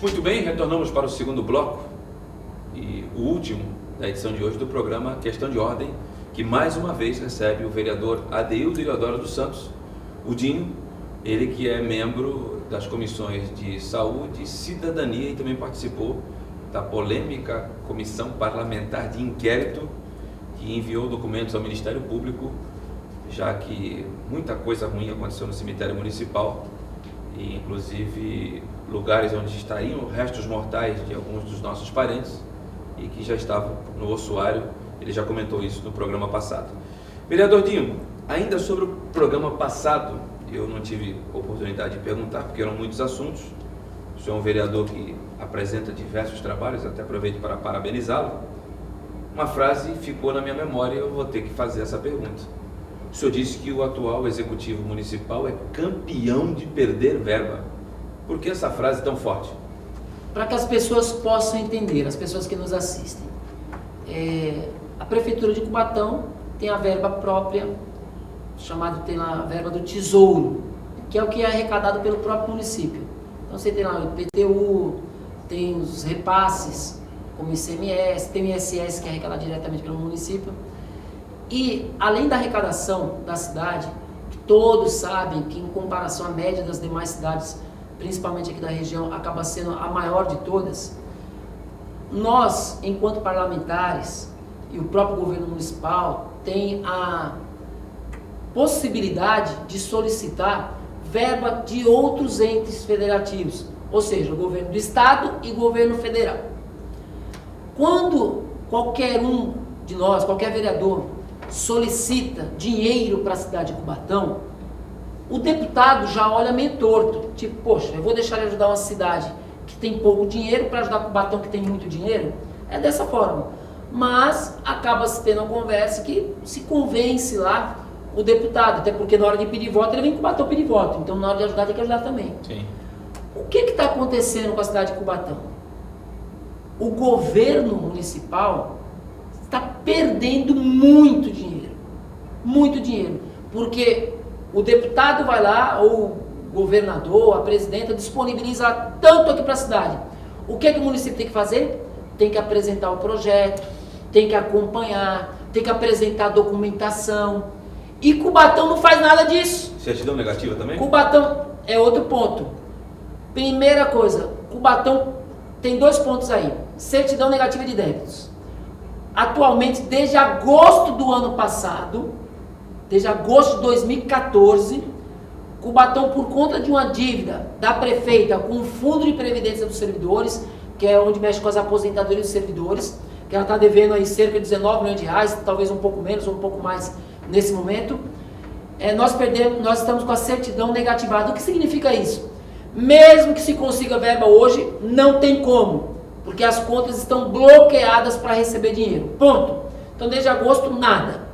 Muito bem, retornamos para o segundo bloco e o último da edição de hoje do programa Questão de Ordem, que mais uma vez recebe o vereador Adeildo Iliodoro dos Santos, o Dinho, ele que é membro das comissões de Saúde, Cidadania e também participou da polêmica Comissão Parlamentar de Inquérito, que enviou documentos ao Ministério Público, já que muita coisa ruim aconteceu no cemitério municipal, e inclusive lugares onde estariam restos mortais de alguns dos nossos parentes e que já estavam no ossuário. Ele já comentou isso no programa passado. Vereador Dinho, ainda sobre o programa passado, eu não tive oportunidade de perguntar porque eram muitos assuntos. O senhor é um vereador que apresenta diversos trabalhos, até aproveito para parabenizá-lo. Uma frase ficou na minha memória e eu vou ter que fazer essa pergunta. O senhor disse que o atual executivo municipal é campeão de perder verba. Por que essa frase tão forte? Para que as pessoas possam entender, as pessoas que nos assistem. A Prefeitura de Cubatão tem a verba própria, tem lá a verba do Tesouro, que é o que é arrecadado pelo próprio município. Então você tem lá o IPTU, tem os repasses, como ICMS, tem o ISS que é arrecadado diretamente pelo município. E, além da arrecadação da cidade, que todos sabem que, em comparação à média das demais cidades, principalmente aqui da região, acaba sendo a maior de todas, nós, enquanto parlamentares, e o próprio governo municipal, tem a possibilidade de solicitar verba de outros entes federativos, ou seja, o governo do estado e o governo federal. Quando qualquer um de nós, qualquer vereador, solicita dinheiro para a cidade de Cubatão, o deputado já olha meio torto, tipo, poxa, eu vou deixar ele ajudar uma cidade que tem pouco dinheiro para ajudar Cubatão que tem muito dinheiro? É dessa forma. Mas acaba se tendo uma conversa que se convence lá o deputado, até porque na hora de pedir voto ele vem Cubatão pedir voto, então na hora de ajudar tem que ajudar também. Sim. O que está acontecendo com a cidade de Cubatão? O governo municipal está perdendo muito dinheiro, porque o deputado vai lá, ou o governador, a presidenta, disponibiliza tanto aqui para a cidade. O que o município tem que fazer? Tem que apresentar o projeto, tem que acompanhar, tem que apresentar documentação, e Cubatão não faz nada disso. Certidão negativa também? Cubatão é outro ponto. Primeira coisa, Cubatão tem 2 pontos aí, certidão negativa de débitos. Atualmente, desde agosto do ano passado, desde agosto de 2014, Cubatão, por conta de uma dívida da prefeita com o Fundo de Previdência dos Servidores, que é onde mexe com as aposentadorias dos servidores, que ela está devendo aí cerca de 19 milhões de reais, talvez um pouco menos ou um pouco mais nesse momento, nós estamos com a certidão negativada. O que significa isso? Mesmo que se consiga verba hoje, não tem como, porque as contas estão bloqueadas para receber dinheiro, ponto. Então desde agosto nada.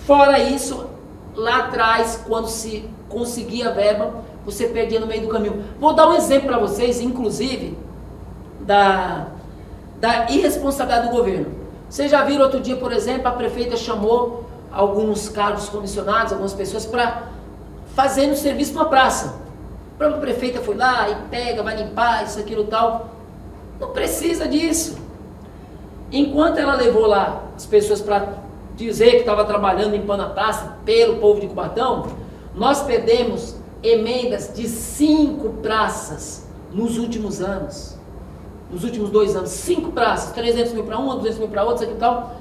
Fora isso, lá atrás, quando se conseguia a verba, você perdia no meio do caminho. Vou dar um exemplo para vocês, inclusive, da irresponsabilidade do governo. Vocês já viram outro dia, por exemplo, a prefeita chamou alguns cargos comissionados, algumas pessoas, para fazer um serviço numa praça. A própria prefeita foi lá e pega, vai limpar, isso, aquilo, tal. Não precisa disso. Enquanto ela levou lá as pessoas para dizer que estava trabalhando limpando a praça pelo povo de Cubatão, nós perdemos emendas de 5 praças nos últimos anos. Nos últimos 2 anos, 5 praças, 300 mil para uma, 200 mil para outra, isso aqui e tal.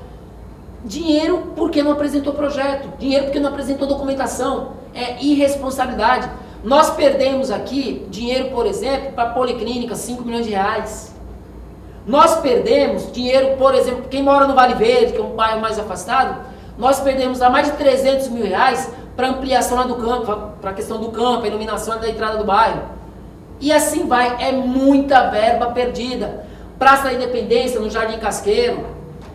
Dinheiro porque não apresentou projeto, dinheiro porque não apresentou documentação, é irresponsabilidade. Nós perdemos aqui dinheiro, por exemplo, para a Policlínica, 5 milhões de reais. Nós perdemos dinheiro, por exemplo, quem mora no Vale Verde, que é um bairro mais afastado, nós perdemos lá mais de 300 mil reais para ampliação lá do campo, para a questão do campo, a iluminação da entrada do bairro. E assim vai, é muita verba perdida. Praça da Independência, no Jardim Casqueiro.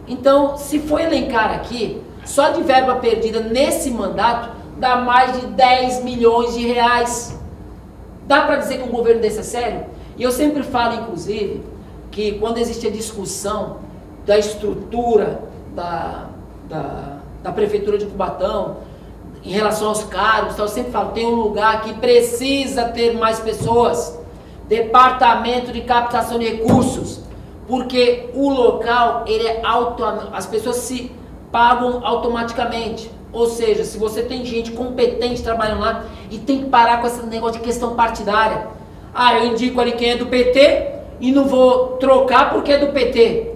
Então, se for elencar aqui, só de verba perdida nesse mandato, dá mais de 10 milhões de reais. Dá para dizer que um governo desse é sério? E eu sempre falo, inclusive, que quando existe a discussão da estrutura da Prefeitura de Cubatão, em relação aos cargos, eu sempre falo, tem um lugar que precisa ter mais pessoas. Departamento de Captação de Recursos, porque o local, ele é as pessoas se pagam automaticamente. Ou seja, se você tem gente competente trabalhando lá, e tem que parar com esse negócio de questão partidária. Ah, eu indico ali quem é do PT e não vou trocar porque é do PT.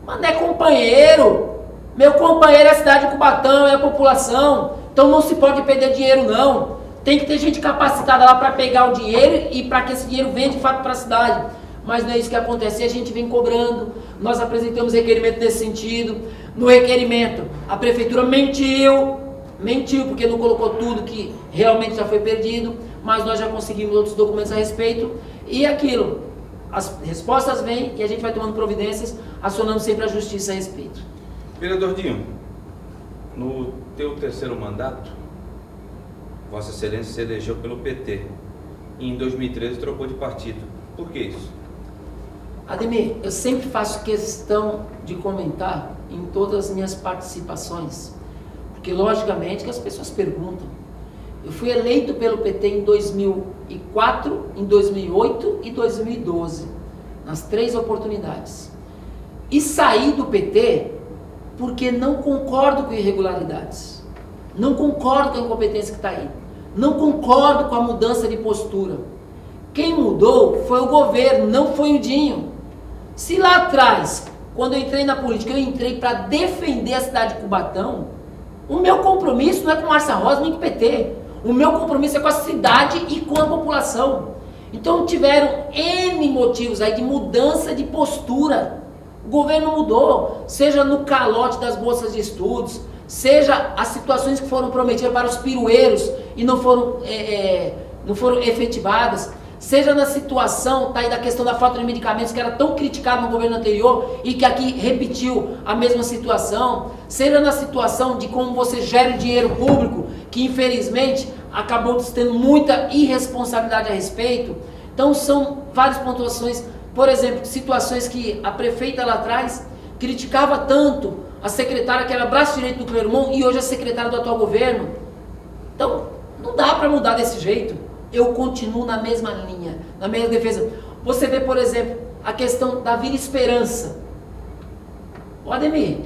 Mas não é companheiro. Meu companheiro é a cidade de Cubatão, é a população. Então não se pode perder dinheiro, não. Tem que ter gente capacitada lá para pegar o dinheiro e para que esse dinheiro venha de fato para a cidade. Mas não é isso que acontece. E a gente vem cobrando. Nós apresentamos requerimento nesse sentido. No requerimento, a prefeitura mentiu, porque não colocou tudo que realmente já foi perdido, mas nós já conseguimos outros documentos a respeito. E aquilo, as respostas vêm e a gente vai tomando providências, acionando sempre a justiça a respeito. Vereador Dinho, no teu terceiro mandato, Vossa Excelência se elegeu pelo PT e em 2013 trocou de partido. Por que isso? Ademir, eu sempre faço questão de comentar em todas as minhas participações, porque logicamente que as pessoas perguntam. Eu fui eleito pelo PT em 2004, em 2008 e 2012, nas 3 oportunidades. E saí do PT porque não concordo com irregularidades, não concordo com a incompetência que está aí, não concordo com a mudança de postura. Quem mudou foi o governo, não foi o Dinho. Se lá atrás, quando eu entrei na política, eu entrei para defender a cidade de Cubatão, o meu compromisso não é com Márcia Rosa nem com o PT. O meu compromisso é com a cidade e com a população. Então tiveram N motivos aí de mudança de postura. O governo mudou, seja no calote das bolsas de estudos, seja as situações que foram prometidas para os pirueiros e não foram efetivadas, seja na situação tá aí da questão da falta de medicamentos que era tão criticado no governo anterior e que aqui repetiu a mesma situação, seja na situação de como você gera o dinheiro público, que infelizmente acabou tendo muita irresponsabilidade a respeito. Então são várias pontuações, por exemplo, situações que a prefeita lá atrás criticava tanto a secretária que era braço direito do Clermont e hoje é secretária do atual governo. Então não dá para mudar desse jeito. Eu continuo na mesma linha, na mesma defesa. Você vê, por exemplo, a questão da Vila Esperança. Ô Ademir,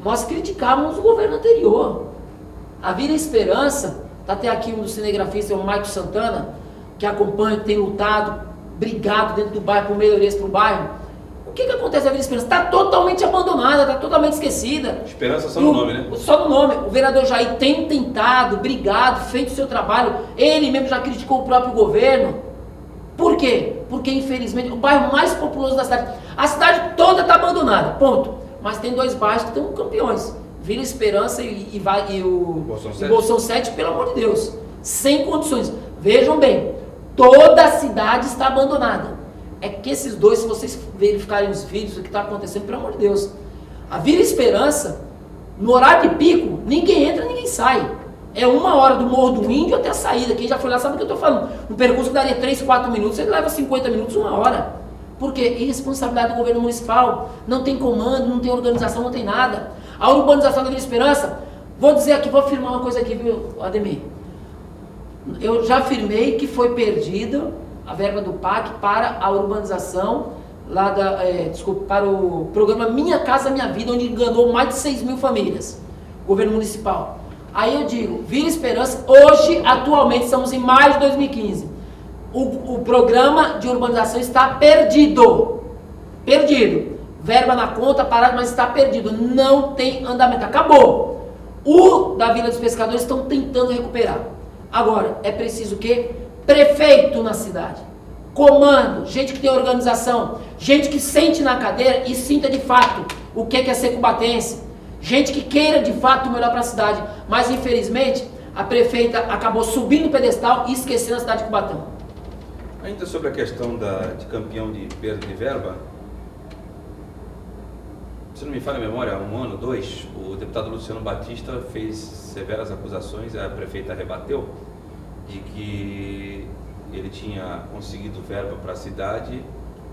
nós criticávamos o governo anterior. A Vila Esperança, está até aqui um dos cinegrafistas, é o Maico Santana, que acompanha, que tem lutado, brigado dentro do bairro, por melhorias para o bairro. O que acontece na Vila Esperança? Está totalmente abandonada, está totalmente esquecida. Esperança só no nome, né? Só no nome. O vereador Jair tem tentado, brigado, feito o seu trabalho. Ele mesmo já criticou o próprio governo. Por quê? Porque, infelizmente, o bairro mais populoso da cidade, a cidade toda está abandonada, ponto. Mas tem 2 bairros que estão campeões. Vila Esperança e o Bolsão 7, pelo amor de Deus. Sem condições. Vejam bem, toda a cidade está abandonada. É que esses 2, se vocês verificarem os vídeos, o que está acontecendo, pelo amor de Deus. A Vila Esperança, no horário de pico, ninguém entra, ninguém sai. É 1 hora do Morro do Índio até a saída. Quem já foi lá sabe o que eu estou falando. Um percurso que daria 3, 4 minutos, ele leva 50 minutos, 1 hora. Por quê? Irresponsabilidade do governo municipal. Não tem comando, não tem organização, não tem nada. A urbanização da Vila Esperança, vou dizer aqui, vou afirmar uma coisa aqui, viu, Ademir? Eu já afirmei que foi perdida a verba do PAC para a urbanização, lá para o programa Minha Casa Minha Vida, onde enganou mais de 6 mil famílias, governo municipal. Aí eu digo, Vila Esperança, hoje, atualmente, estamos em maio de 2015, o programa de urbanização está perdido, verba na conta, parado, mas está perdido, não tem andamento, acabou. O da Vila dos Pescadores estão tentando recuperar. Agora, é preciso o quê? Prefeito na cidade, comando, gente que tem organização, gente que sente na cadeira e sinta de fato o que é ser cubatense, gente que queira de fato o melhor para a cidade, mas infelizmente a prefeita acabou subindo o pedestal e esquecendo a cidade de Cubatão. Ainda sobre a questão de campeão de perda de verba, se não me falha a memória, há 1 ano, 2, o deputado Luciano Batista fez severas acusações, a prefeita rebateu, de que ele tinha conseguido verba para a cidade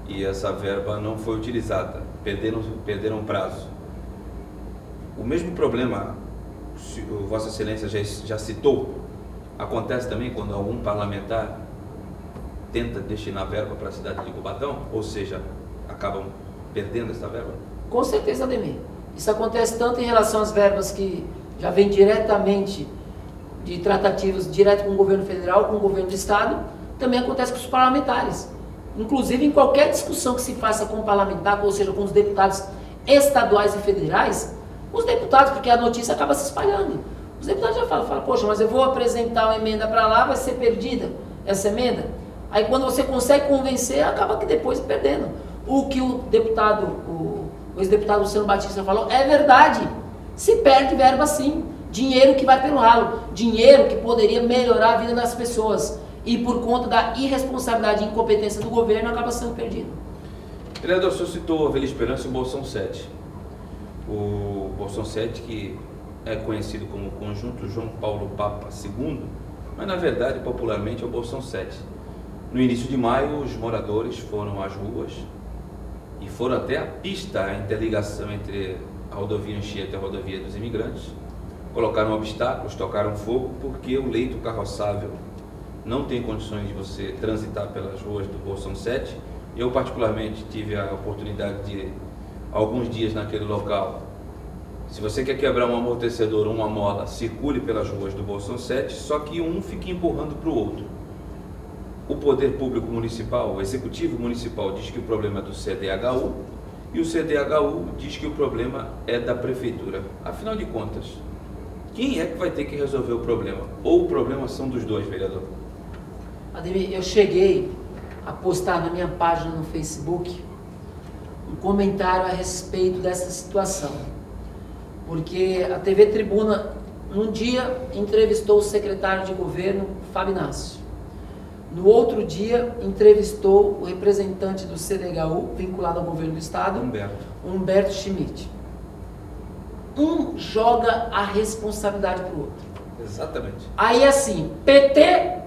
e essa verba não foi utilizada, perderam prazo. O mesmo problema, Vossa Excelência já citou, acontece também quando algum parlamentar tenta destinar verba para a cidade de Cubatão, ou seja, acabam perdendo essa verba? Com certeza, Ademir. Isso acontece tanto em relação às verbas que já vêm diretamente de tratativas direto com o governo federal, com o governo do estado, também acontece com os parlamentares. Inclusive, em qualquer discussão que se faça com o parlamentar, ou seja, com os deputados estaduais e federais, os deputados, porque a notícia acaba se espalhando, os deputados já falam, poxa, mas eu vou apresentar uma emenda para lá, vai ser perdida essa emenda. Aí quando você consegue convencer, acaba que depois perdendo. O que o deputado, o ex-deputado Luciano Batista falou é verdade. Se perde verba sim. Dinheiro que vai pelo ralo. Dinheiro que poderia melhorar a vida das pessoas. E por conta da irresponsabilidade e incompetência do governo, acaba sendo perdido. Vereador, o senhor citou a Vila Esperança e o Bolsão 7. O Bolsão 7, que é conhecido como Conjunto João Paulo Papa II, mas na verdade, popularmente, é o Bolsão 7. No início de maio, os moradores foram às ruas e foram até a pista, a interligação entre a rodovia Anchieta e a rodovia dos imigrantes. Colocaram obstáculos, tocaram fogo, porque o leito carroçável não tem condições de você transitar pelas ruas do Bolsão 7. Eu, particularmente, tive a oportunidade de, alguns dias naquele local. Se você quer quebrar um amortecedor ou uma mola, circule pelas ruas do Bolsão 7, só que um fica empurrando para o outro. O poder público municipal, o executivo municipal, diz que o problema é do CDHU e o CDHU diz que o problema é da prefeitura. Afinal de contas, quem é que vai ter que resolver o problema? Ou o problema são dos dois, vereador? Ademir, eu cheguei a postar na minha página no Facebook um comentário a respeito dessa situação. Porque a TV Tribuna, num dia, entrevistou o secretário de governo, Fábio Inácio. No outro dia, entrevistou o representante do CDHU, vinculado ao governo do estado, Humberto Schmidt. Um joga a responsabilidade para o outro. Exatamente. Aí assim, PT,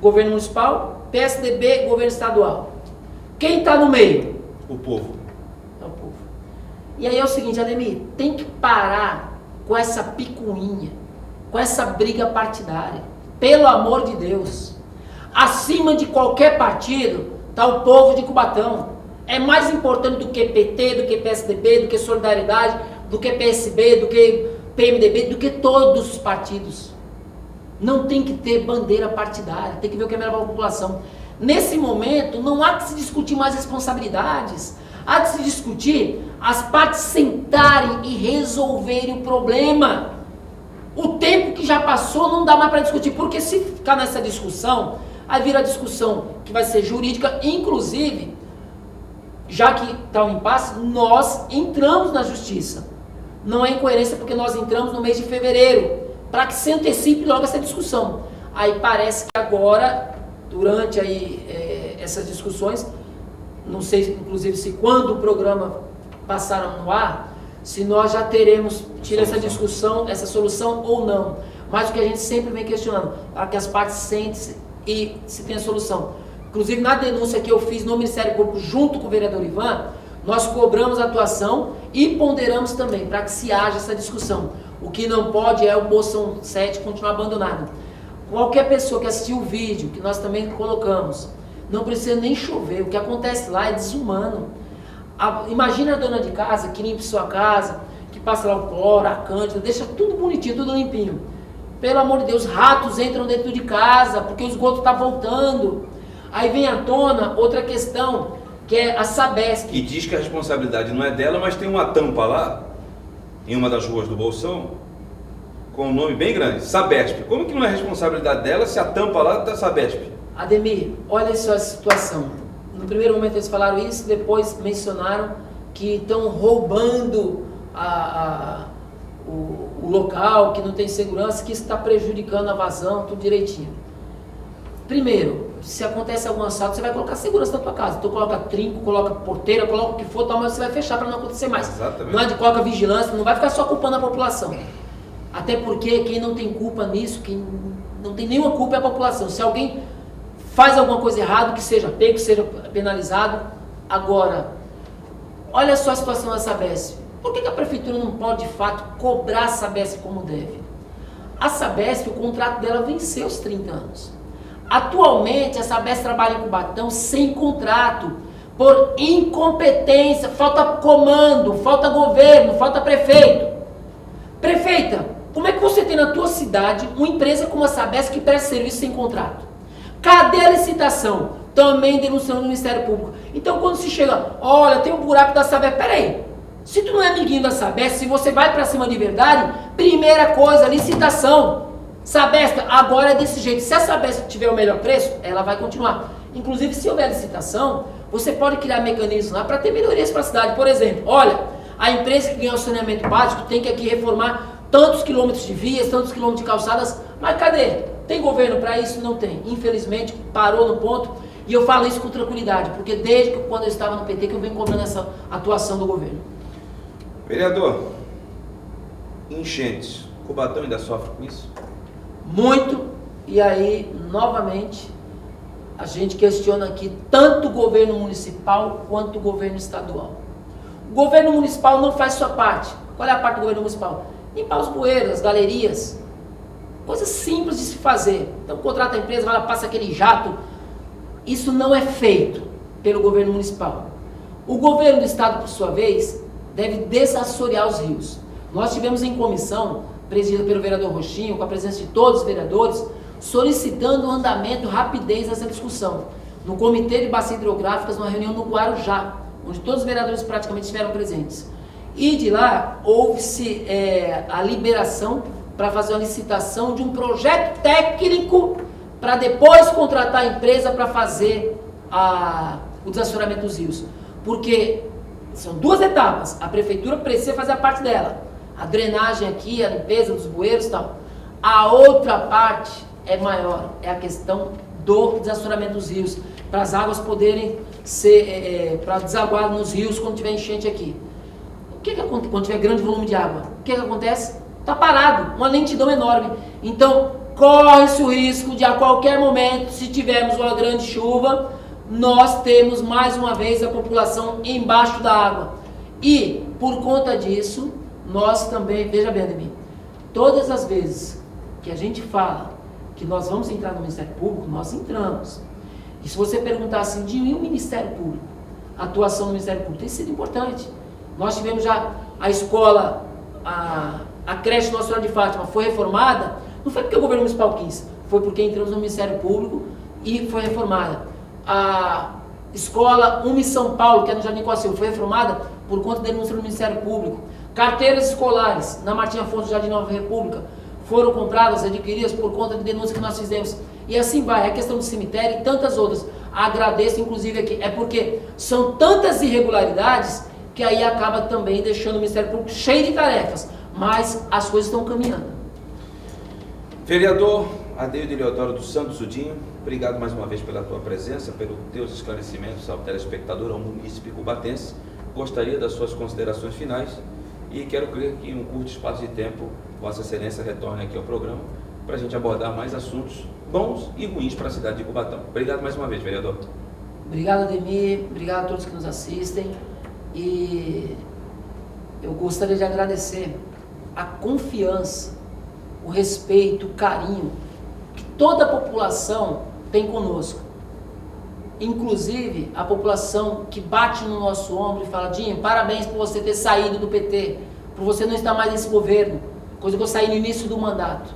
governo municipal, PSDB, governo estadual. Quem está no meio? O povo. É o povo. E aí é o seguinte, Ademir, tem que parar com essa picuinha, com essa briga partidária. Pelo amor de Deus. Acima de qualquer partido está o povo de Cubatão. É mais importante do que PT, do que PSDB, do que Solidariedade, do que PSB, do que PMDB, do que todos os partidos. Não tem que ter bandeira partidária, tem que ver o que é melhor para a população. Nesse momento, não há que se discutir mais responsabilidades, há que se discutir as partes sentarem e resolverem o problema. O tempo que já passou não dá mais para discutir, porque se ficar nessa discussão, aí vira discussão que vai ser jurídica, inclusive, já que está um impasse, nós entramos na justiça. Não é incoerência porque nós entramos no mês de fevereiro, para que se antecipe logo essa discussão. Aí parece que agora, durante aí, essas discussões, não sei inclusive se quando o programa passar no ar, se nós já teremos tido essa discussão, essa solução ou não. Mas o que a gente sempre vem questionando, para que as partes sentem e se tenha solução. Inclusive na denúncia que eu fiz no Ministério Público junto com o vereador Ivan, nós cobramos a atuação e ponderamos também para que se haja essa discussão. O que não pode é o Bolsão 7 continuar abandonado. Qualquer pessoa que assistiu o vídeo, que nós também colocamos, não precisa nem chover. O que acontece lá é desumano. Imagina a dona de casa que limpa sua casa, que passa lá o cloro, a cândida, deixa tudo bonitinho, tudo limpinho. Pelo amor de Deus, ratos entram dentro de casa porque o esgoto está voltando. Aí vem à tona outra questão, que é a Sabesp. E diz que a responsabilidade não é dela, mas tem uma tampa lá, em uma das ruas do Bolsão, com um nome bem grande, Sabesp. Como que não é responsabilidade dela se a tampa lá está Sabesp? Ademir, olha só a situação. No primeiro momento eles falaram isso, depois mencionaram que estão roubando o local, que não tem segurança, que isso está prejudicando a vazão, tudo direitinho. Primeiro, se acontece algum assalto, você vai colocar segurança na tua casa. Então coloca trinco, coloca porteira, coloca o que for, mas você vai fechar para não acontecer mais. Exatamente. Não é de coloca vigilância, não vai ficar só culpando a população. Até porque quem não tem culpa nisso, quem não tem nenhuma culpa é a população. Se alguém faz alguma coisa errada, que seja pego, que seja penalizado. Agora, olha só a situação da Sabesp. Por que a prefeitura não pode, de fato, cobrar a Sabesp como deve? A Sabesp, o contrato dela venceu os 30 anos. Atualmente, a Sabesp trabalha em Cubatão sem contrato, por incompetência, falta comando, falta governo, falta prefeito. Prefeita, como é que você tem na tua cidade uma empresa como a Sabesp que presta serviço sem contrato? Cadê a licitação? Também denunciando no Ministério Público. Então, quando se chega, olha, tem um buraco da Sabesp, peraí, se tu não é amiguinho da Sabesp, se você vai pra cima de verdade, primeira coisa, licitação. Sabesp, agora é desse jeito. Se a Sabesp tiver o melhor preço, ela vai continuar. Inclusive, se houver licitação, você pode criar mecanismos lá para ter melhorias para a cidade. Por exemplo, olha, a empresa que ganhou o saneamento básico tem que aqui reformar tantos quilômetros de vias, tantos quilômetros de calçadas, mas cadê? Tem governo para isso? Não tem. Infelizmente, parou no ponto, e eu falo isso com tranquilidade, porque desde quando eu estava no PT que eu venho cobrando essa atuação do governo. Vereador, enchentes, Cubatão ainda sofre com isso? Muito, e aí, novamente, a gente questiona aqui tanto o governo municipal quanto o governo estadual. O governo municipal não faz sua parte. Qual é a parte do governo municipal? Limpar os bueiros, as galerias. Coisa simples de se fazer. Então contrata a empresa, vai lá, passa aquele jato. Isso não é feito pelo governo municipal. O governo do estado, por sua vez, deve desassorear os rios. Nós tivemos em comissão, presidida pelo vereador Rochinho, com a presença de todos os vereadores, solicitando o andamento, rapidez dessa discussão. No Comitê de Bacias Hidrográficas, numa reunião no Guarujá, onde todos os vereadores praticamente estiveram presentes. E de lá, houve-se a liberação para fazer uma licitação de um projeto técnico para depois contratar a empresa para fazer o desassoreamento dos rios. Porque são duas etapas. A prefeitura precisa fazer a parte dela. A drenagem aqui, a limpeza dos bueiros e tal. A outra parte é maior, é a questão do desassoreamento dos rios, para as águas poderem ser, para desaguar nos rios quando tiver enchente aqui. O que acontece quando tiver grande volume de água? O que acontece? Está parado, uma lentidão enorme. Então, corre-se o risco de a qualquer momento, se tivermos uma grande chuva, nós temos mais uma vez a população embaixo da água. E, por conta disso, nós também, veja bem, Ademir, todas as vezes que a gente fala que nós vamos entrar no Ministério Público, nós entramos. E se você perguntar assim, e o Ministério Público? A atuação do Ministério Público tem sido importante. Nós tivemos já a escola, a creche Nossa Senhora de Fátima foi reformada, não foi porque o governo municipal quis, foi porque entramos no Ministério Público e foi reformada. A escola Uma em São Paulo, que é no Jardim Coacil, foi reformada por conta da denúncia do Ministério Público. Carteiras escolares na Martim Afonso, Jardim Nova República, foram compradas, adquiridas por conta de denúncia que nós fizemos. E assim vai, a questão do cemitério e tantas outras. Agradeço, inclusive, aqui, é porque são tantas irregularidades que aí acaba também deixando o Ministério Público cheio de tarefas. Mas as coisas estão caminhando. Vereador Adeildo Eleodoro dos Santos Udinho, obrigado mais uma vez pela tua presença, pelos teus esclarecimentos ao telespectador, ao munícipe cubatense. Gostaria das suas considerações finais e quero crer que em um curto espaço de tempo Vossa Excelência retorne aqui ao programa para a gente abordar mais assuntos bons e ruins para a cidade de Cubatão. Obrigado mais uma vez, vereador. Obrigado, Ademir. Obrigado a todos que nos assistem. E eu gostaria de agradecer a confiança, o respeito, o carinho que toda a população tem conosco. Inclusive a população que bate no nosso ombro e fala: Dinho, parabéns por você ter saído do PT, por você não estar mais nesse governo, coisa que eu saí no início do mandato.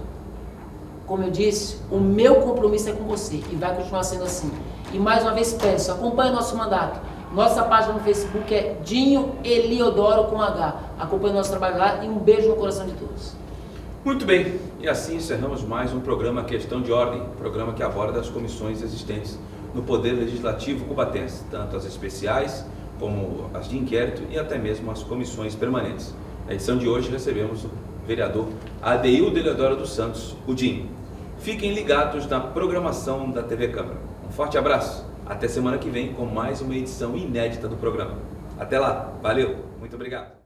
Como eu disse, o meu compromisso é com você e vai continuar sendo assim. E mais uma vez peço, acompanhe nosso mandato. Nossa página no Facebook é Dinho Eleodoro com H. Acompanhe nosso trabalho lá e um beijo no coração de todos. Muito bem, e assim encerramos mais um programa Questão de Ordem, programa que aborda as comissões existentes no Poder Legislativo cubatense, tanto as especiais como as de inquérito e até mesmo as comissões permanentes. Na edição de hoje recebemos o vereador Adeildo Eleodoro dos Santos Udinho. Fiquem ligados na programação da TV Câmara. Um forte abraço, até semana que vem com mais uma edição inédita do programa. Até lá, valeu, muito obrigado.